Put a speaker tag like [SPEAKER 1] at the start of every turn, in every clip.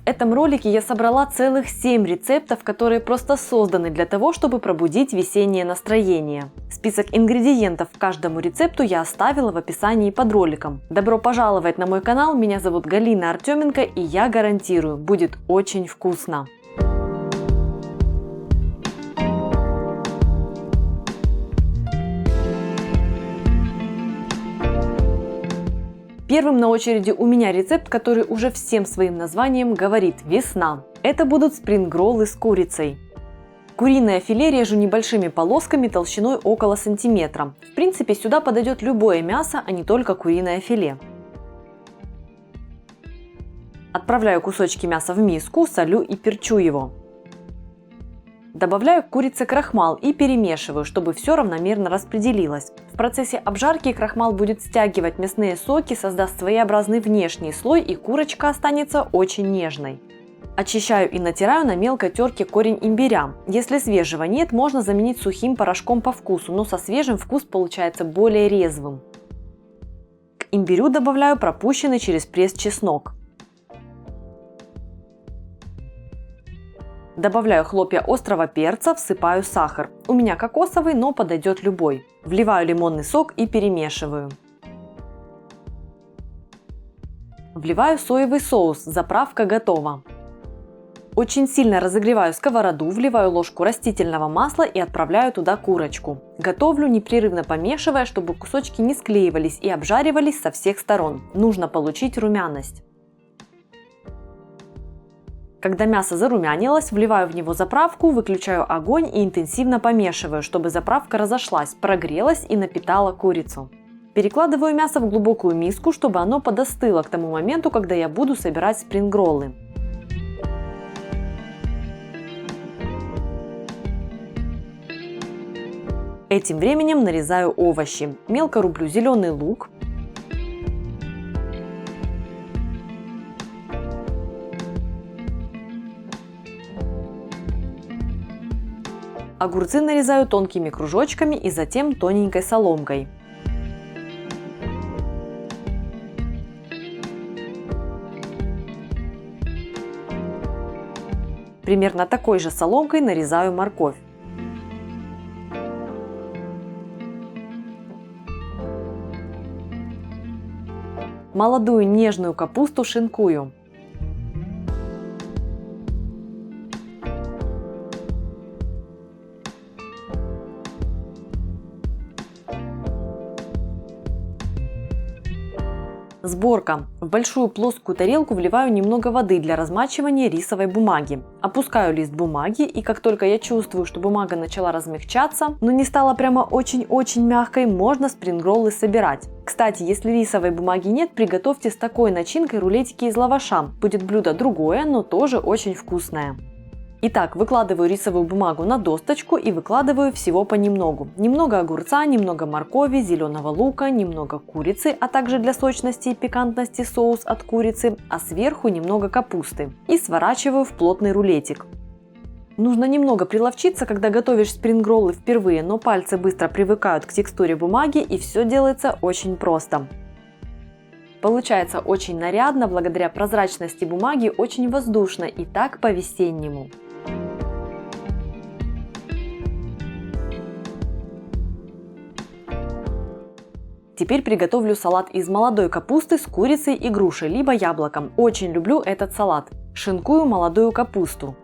[SPEAKER 1] В этом ролике я собрала целых 7 рецептов, которые просто созданы для того, чтобы пробудить весеннее настроение. Список ингредиентов к каждому рецепту я оставила в описании под роликом. Добро пожаловать на мой канал, меня зовут Галина Артеменко, и я гарантирую, будет очень вкусно. Первым на очереди у меня рецепт, который уже всем своим названием говорит «весна». Это будут спрингроллы с курицей. Куриное филе режу небольшими полосками толщиной около сантиметра. В принципе, сюда подойдет любое мясо, а не только куриное филе. Отправляю кусочки мяса в миску, солю и перчу его. Добавляю к курице крахмал и перемешиваю, чтобы все равномерно распределилось. В процессе обжарки крахмал будет стягивать мясные соки, создаст своеобразный внешний слой, и курочка останется очень нежной. Очищаю и натираю на мелкой терке корень имбиря. Если свежего нет, можно заменить сухим порошком по вкусу, но со свежим вкус получается более резвым. К имбирю добавляю пропущенный через пресс чеснок. Добавляю хлопья острого перца, всыпаю сахар. У меня кокосовый, но подойдет любой. Вливаю лимонный сок и перемешиваю. Вливаю соевый соус, заправка готова. Очень сильно разогреваю сковороду, вливаю ложку растительного масла и отправляю туда курочку. Готовлю, непрерывно помешивая, чтобы кусочки не склеивались и обжаривались со всех сторон. Нужно получить румяность. Когда мясо зарумянилось, вливаю в него заправку, выключаю огонь и интенсивно помешиваю, чтобы заправка разошлась, прогрелась и напитала курицу. Перекладываю мясо в глубокую миску, чтобы оно подостыло к тому моменту, когда я буду собирать спрингроллы. Этим временем нарезаю овощи. Мелко рублю зеленый лук, огурцы нарезаю тонкими кружочками и затем тоненькой соломкой. Примерно такой же соломкой нарезаю морковь. Молодую нежную капусту шинкую. Сборка. В большую плоскую тарелку вливаю немного воды для размачивания рисовой бумаги. Опускаю лист бумаги, и как только я чувствую, что бумага начала размягчаться, но не стала прямо очень-очень мягкой, можно спрингроллы собирать. Кстати, если рисовой бумаги нет, приготовьте с такой начинкой рулетики из лаваша. Будет блюдо другое, но тоже очень вкусное. Итак, выкладываю рисовую бумагу на досточку и выкладываю всего понемногу. Немного огурца, немного моркови, зеленого лука, немного курицы, а также для сочности и пикантности соус от курицы, а сверху немного капусты. И сворачиваю в плотный рулетик. Нужно немного приловчиться, когда готовишь спрингроллы впервые, но пальцы быстро привыкают к текстуре бумаги, и все делается очень просто. Получается очень нарядно, благодаря прозрачности бумаги очень воздушно и так по-весеннему. Теперь приготовлю салат из молодой капусты с курицей и грушей, либо яблоком. Очень люблю этот салат. Шинкую молодую капусту.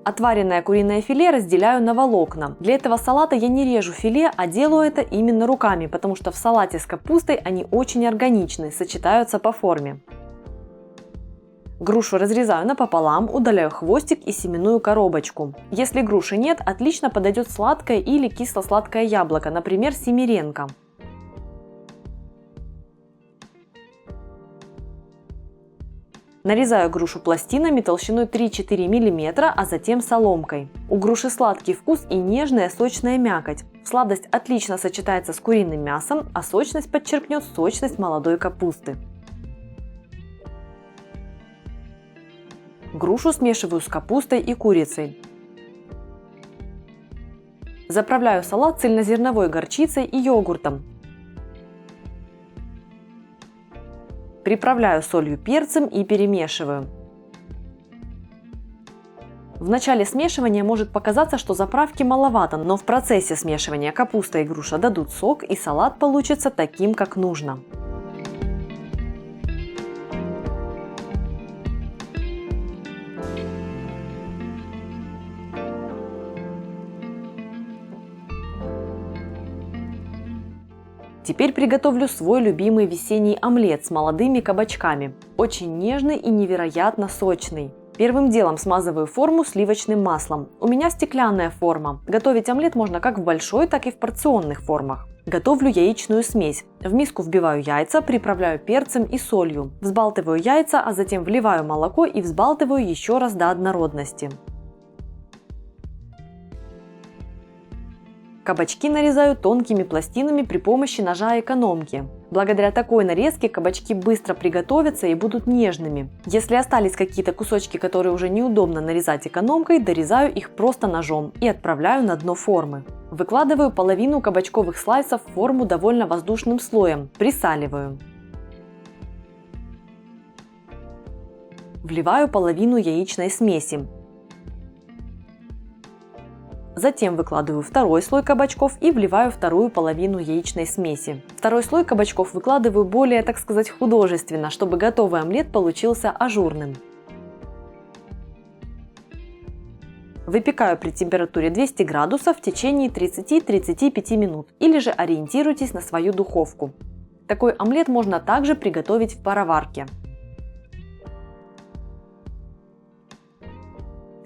[SPEAKER 1] Отваренное куриное филе разделяю на волокна. Для этого салата я не режу филе, а делаю это именно руками, потому что в салате с капустой они очень органичны, сочетаются по форме. Грушу разрезаю напополам, удаляю хвостик и семенную коробочку. Если груши нет, отлично подойдет сладкое или кисло-сладкое яблоко, например, семеренко. Нарезаю грушу пластинами толщиной 3-4 мм, а затем соломкой. У груши сладкий вкус и нежная сочная мякоть. Сладость отлично сочетается с куриным мясом, а сочность подчеркнет сочность молодой капусты. Грушу смешиваю с капустой и курицей. Заправляю салат цельнозерновой горчицей и йогуртом. Приправляю солью, перцем и перемешиваю. В начале смешивания может показаться, что заправки маловато, но в процессе смешивания капуста и груша дадут сок, и салат получится таким, как нужно. Теперь приготовлю свой любимый весенний омлет с молодыми кабачками. Очень нежный и невероятно сочный. Первым делом смазываю форму сливочным маслом. У меня стеклянная форма. Готовить омлет можно как в большой, так и в порционных формах. Готовлю яичную смесь. В миску вбиваю яйца, приправляю перцем и солью. Взбалтываю яйца, а затем вливаю молоко и взбалтываю еще раз до однородности. Кабачки нарезаю тонкими пластинами при помощи ножа экономки. Благодаря такой нарезке кабачки быстро приготовятся и будут нежными. Если остались какие-то кусочки, которые уже неудобно нарезать экономкой, дорезаю их просто ножом и отправляю на дно формы. Выкладываю половину кабачковых слайсов в форму довольно воздушным слоем, присаливаю. Вливаю половину яичной смеси. Затем выкладываю второй слой кабачков и вливаю вторую половину яичной смеси. Второй слой кабачков выкладываю более, так сказать, художественно, чтобы готовый омлет получился ажурным. Выпекаю при температуре 200 градусов в течение 30-35 минут, или же ориентируйтесь на свою духовку. Такой омлет можно также приготовить в пароварке.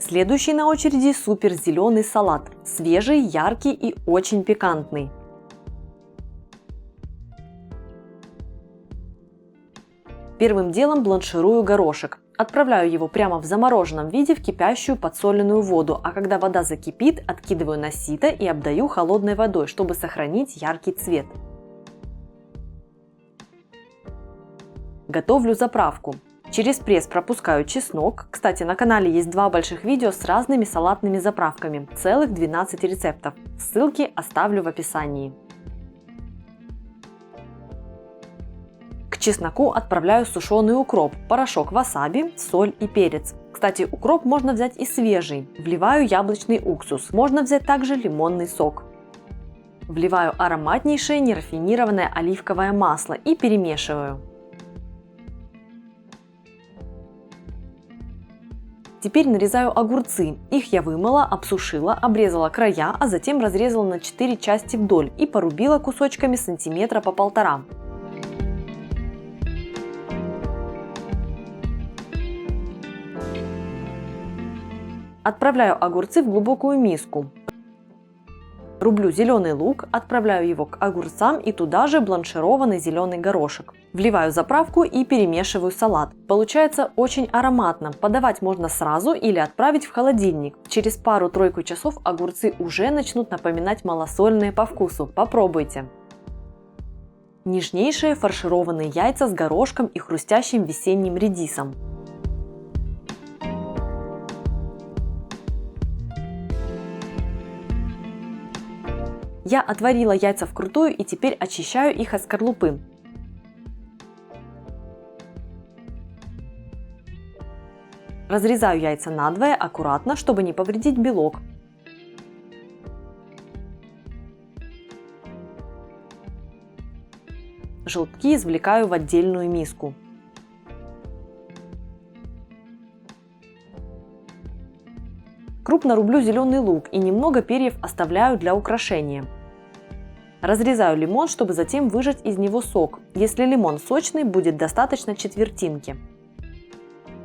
[SPEAKER 1] Следующий на очереди супер зеленый салат. Свежий, яркий и очень пикантный. Первым делом бланширую горошек. Отправляю его прямо в замороженном виде в кипящую подсоленную воду, а когда вода закипит, откидываю на сито и обдаю холодной водой, чтобы сохранить яркий цвет. Готовлю заправку. Через пресс пропускаю чеснок. Кстати, на канале есть два больших видео с разными салатными заправками, целых 12 рецептов. Ссылки оставлю в описании. К чесноку отправляю сушеный укроп, порошок васаби, соль и перец. Кстати, укроп можно взять и свежий. Вливаю яблочный уксус. Можно взять также лимонный сок. Вливаю ароматнейшее нерафинированное оливковое масло и перемешиваю. Теперь нарезаю огурцы. Их я вымыла, обсушила, обрезала края, а затем разрезала на 4 части вдоль и порубила кусочками сантиметра по 1,5. Отправляю огурцы в глубокую миску. Рублю зеленый лук, отправляю его к огурцам и туда же бланшированный зеленый горошек. Вливаю заправку и перемешиваю салат. Получается очень ароматно. Подавать можно сразу или отправить в холодильник. Через пару-тройку часов огурцы уже начнут напоминать малосольные по вкусу. Попробуйте. Нежнейшие фаршированные яйца с горошком и хрустящим весенним редисом. Я отварила яйца вкрутую и теперь очищаю их от скорлупы. Разрезаю яйца надвое аккуратно, чтобы не повредить белок. Желтки извлекаю в отдельную миску. Крупно рублю зеленый лук и немного перьев оставляю для украшения. Разрезаю лимон, чтобы затем выжать из него сок. Если лимон сочный, будет достаточно четвертинки.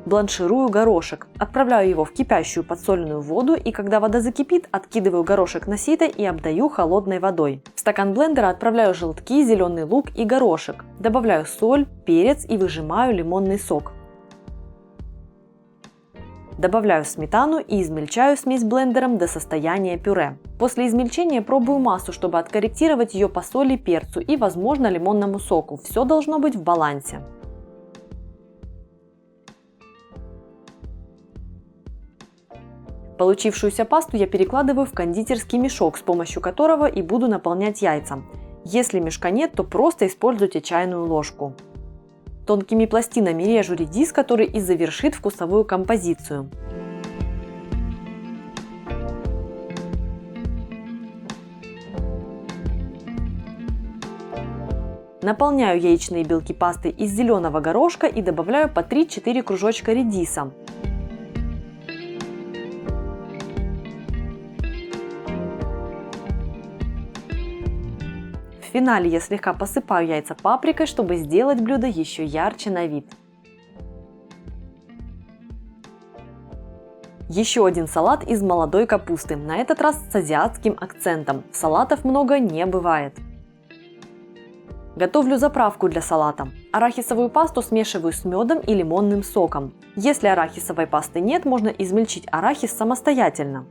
[SPEAKER 1] Бланширую горошек. Отправляю его в кипящую подсоленную воду и когда вода закипит, откидываю горошек на сито и обдаю холодной водой. В стакан блендера отправляю желтки, зеленый лук и горошек. Добавляю соль, перец и выжимаю лимонный сок. Добавляю сметану и измельчаю смесь блендером до состояния пюре. После измельчения пробую массу, чтобы откорректировать ее по соли, перцу и, возможно, лимонному соку. Все должно быть в балансе. Получившуюся пасту я перекладываю в кондитерский мешок, с помощью которого и буду наполнять яйца. Если мешка нет, то просто используйте чайную ложку. Тонкими пластинами режу редис, который и завершит вкусовую композицию. Наполняю яичные белки пастой из зеленого горошка и добавляю по 3-4 кружочка редиса. В финале я слегка посыпаю яйца паприкой, чтобы сделать блюдо еще ярче на вид. Еще один салат из молодой капусты, на этот раз с азиатским акцентом. Салатов много не бывает. Готовлю заправку для салата. Арахисовую пасту смешиваю с медом и лимонным соком. Если арахисовой пасты нет, можно измельчить арахис самостоятельно.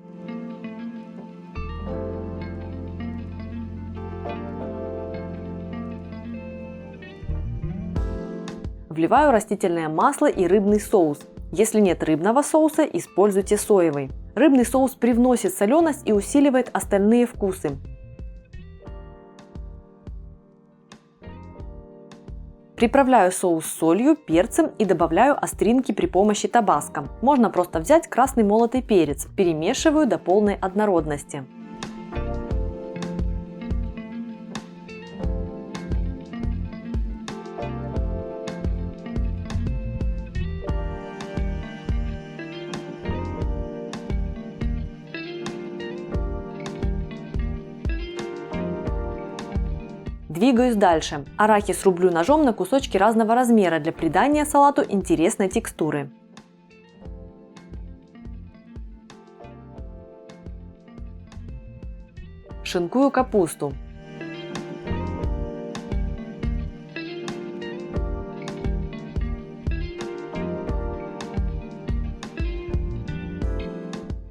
[SPEAKER 1] Вливаю растительное масло и рыбный соус. Если нет рыбного соуса, используйте соевый. Рыбный соус привносит соленость и усиливает остальные вкусы. Приправляю соус солью, перцем и добавляю остринки при помощи табаско. Можно просто взять красный молотый перец. Перемешиваю до полной однородности. Двигаюсь дальше. Арахис рублю ножом на кусочки разного размера для придания салату интересной текстуры. Шинкую капусту.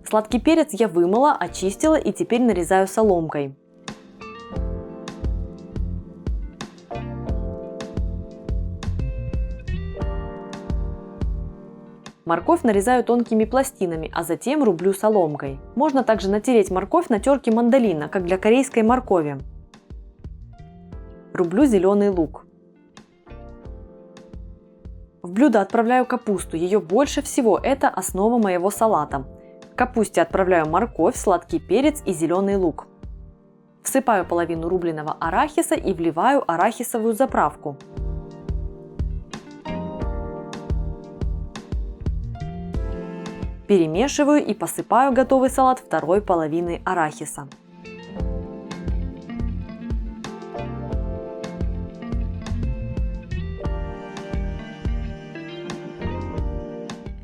[SPEAKER 1] Сладкий перец я вымыла, очистила и теперь нарезаю соломкой. Морковь нарезаю тонкими пластинами, а затем рублю соломкой. Можно также натереть морковь на терке мандолина, как для корейской моркови. Рублю зеленый лук. В блюдо отправляю капусту, ее больше всего, это основа моего салата. К капусте отправляю морковь, сладкий перец и зеленый лук. Всыпаю половину рубленого арахиса и вливаю арахисовую заправку. Перемешиваю и посыпаю готовый салат второй половиной арахиса.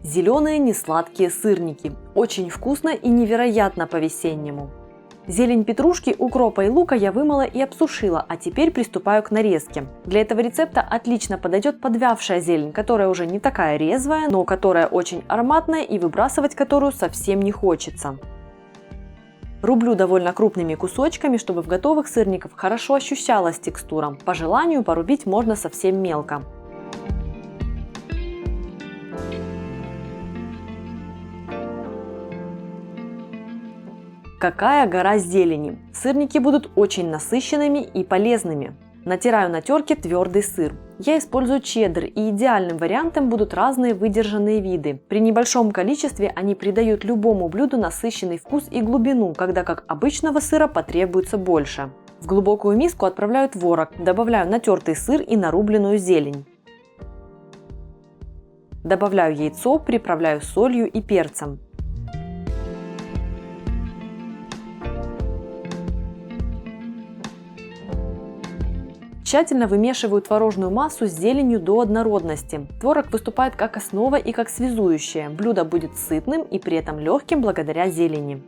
[SPEAKER 1] Зеленые несладкие сырники. Очень вкусно и невероятно по-весеннему. Зелень петрушки, укропа и лука я вымыла и обсушила, а теперь приступаю к нарезке. Для этого рецепта отлично подойдет подвявшая зелень, которая уже не такая резвая, но которая очень ароматная и выбрасывать которую совсем не хочется. Рублю довольно крупными кусочками, чтобы в готовых сырниках хорошо ощущалась текстура. По желанию порубить можно совсем мелко. Какая гора зелени! Сырники будут очень насыщенными и полезными. Натираю на терке твердый сыр. Я использую чеддер, и идеальным вариантом будут разные выдержанные виды. При небольшом количестве они придают любому блюду насыщенный вкус и глубину, когда как обычного сыра потребуется больше. В глубокую миску отправляю творог, добавляю натертый сыр и нарубленную зелень. Добавляю яйцо, приправляю солью и перцем. Тщательно вымешиваю творожную массу с зеленью до однородности. Творог выступает как основа и как связующее. Блюдо будет сытным и при этом легким благодаря зелени.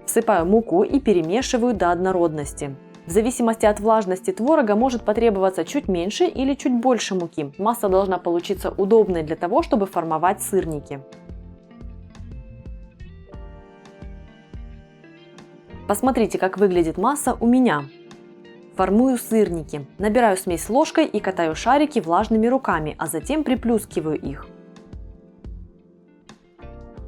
[SPEAKER 1] Всыпаю муку и перемешиваю до однородности. В зависимости от влажности творога может потребоваться чуть меньше или чуть больше муки. Масса должна получиться удобной для того, чтобы формовать сырники. Посмотрите, как выглядит масса у меня. Формую сырники. Набираю смесь ложкой и катаю шарики влажными руками, а затем приплюскиваю их.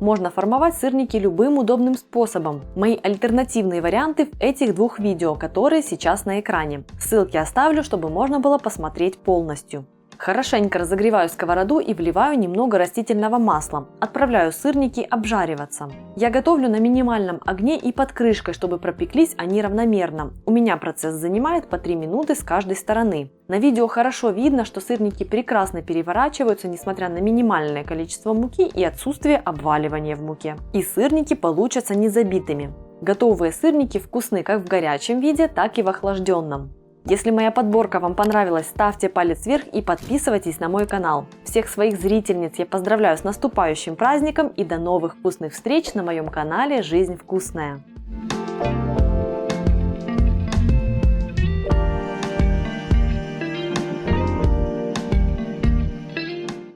[SPEAKER 1] Можно формовать сырники любым удобным способом. Мои альтернативные варианты в этих двух видео, которые сейчас на экране. Ссылки оставлю, чтобы можно было посмотреть полностью. Хорошенько разогреваю сковороду и вливаю немного растительного масла. Отправляю сырники обжариваться. Я готовлю на минимальном огне и под крышкой, чтобы пропеклись они равномерно. У меня процесс занимает по 3 минуты с каждой стороны. На видео хорошо видно, что сырники прекрасно переворачиваются, несмотря на минимальное количество муки и отсутствие обваливания в муке. И сырники получатся не забитыми. Готовые сырники вкусны как в горячем виде, так и в охлажденном. Если моя подборка вам понравилась, ставьте палец вверх и подписывайтесь на мой канал. Всех своих зрительниц я поздравляю с наступающим праздником и до новых вкусных встреч на моем канале «Жизнь вкусная».